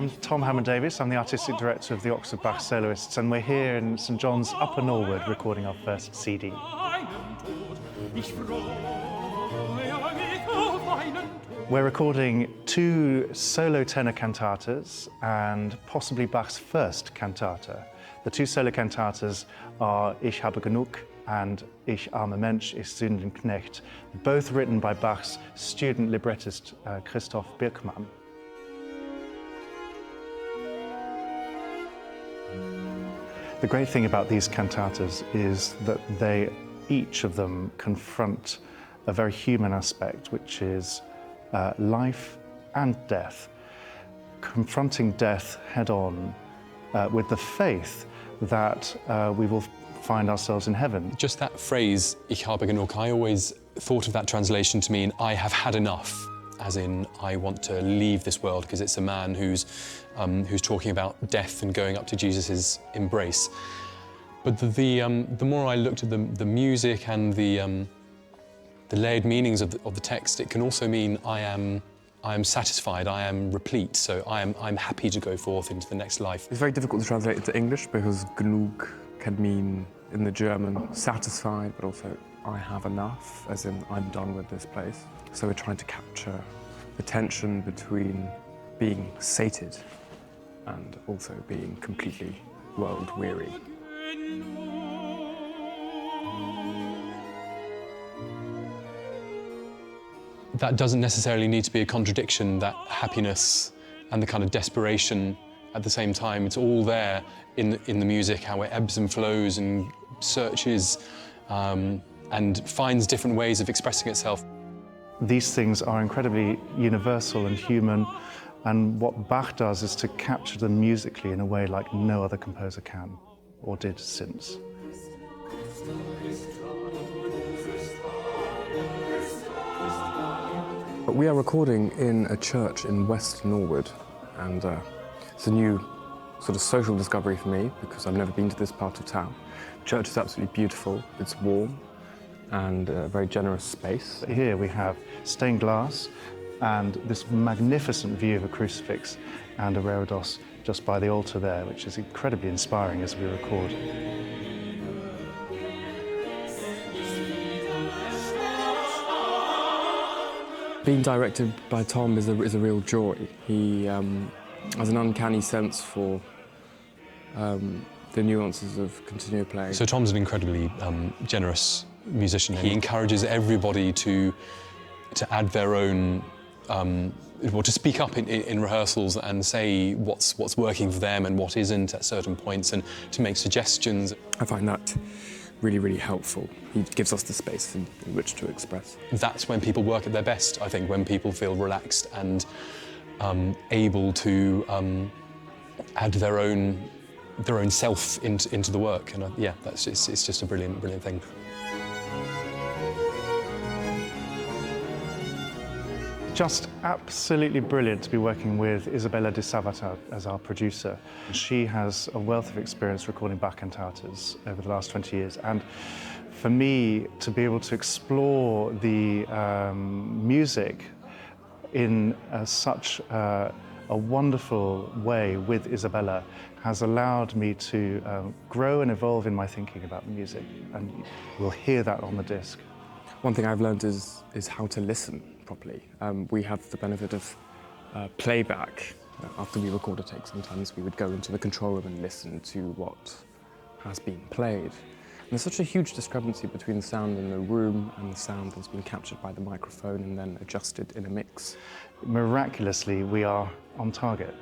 I'm Tom Hammond-Davies. I'm the Artistic Director of the Oxford Bach Soloists, and we're here in St John's, Upper Norwood, recording our first CD. We're recording 2 solo tenor cantatas and possibly Bach's first cantata. The 2 solo cantatas are Ich habe genug and Ich armer Mensch, ich sünden Knecht, both written by Bach's student librettist Christoph Birkmann. The great thing about these cantatas is that each of them confront a very human aspect, which is life and death. Confronting death head-on with the faith that we will find ourselves in heaven. Just that phrase, Ich habe genug, I always thought of that translation to mean I have had enough, as in I want to leave this world, because it's a man who's talking about death and going up to Jesus' embrace. But the more I looked at the music and the layered meanings of the text, it can also mean I am satisfied, I am replete, so I'm happy to go forth into the next life. It's very difficult to translate into English because genug can mean, in the German, satisfied, but also I have enough, as in I'm done with this place. So we're trying to capture the tension between being sated and also being completely world-weary. That doesn't necessarily need to be a contradiction, that happiness and the kind of desperation at the same time. It's all there in the music, how it ebbs and flows and searches and finds different ways of expressing itself. These things are incredibly universal and human, and what Bach does is to capture them musically in a way like no other composer can, or did since. But we are recording in a church in West Norwood, and it's a new sort of social discovery for me because I've never been to this part of town. The church is absolutely beautiful, it's warm, and a very generous space. Here we have stained glass and this magnificent view of a crucifix and a reredos just by the altar there, which is incredibly inspiring as we record. Being directed by Tom is a real joy. He has an uncanny sense for the nuances of continuo playing. So Tom's an incredibly generous musician. He encourages everybody to add their own, well, to speak up in rehearsals and say what's working for them and what isn't at certain points, and to make suggestions. I find that really, really helpful. He gives us the space in which to express. That's when people work at their best, I think, when people feel relaxed and able to add their own self into the work. And yeah, it's just a brilliant thing. Just absolutely brilliant to be working with Isabella as our producer. She has a wealth of experience recording Bach cantatas over the last 20 years. And for me, to be able to explore the music in such a wonderful way with Isabella has allowed me to grow and evolve in my thinking about music. And we'll hear that on the disc. One thing I've learned is how to listen properly. We have the benefit of playback. After we record a take, sometimes we would go into the control room and listen to what has been played. And there's such a huge discrepancy between the sound in the room and the sound that's been captured by the microphone and then adjusted in a mix. Miraculously, we are on target.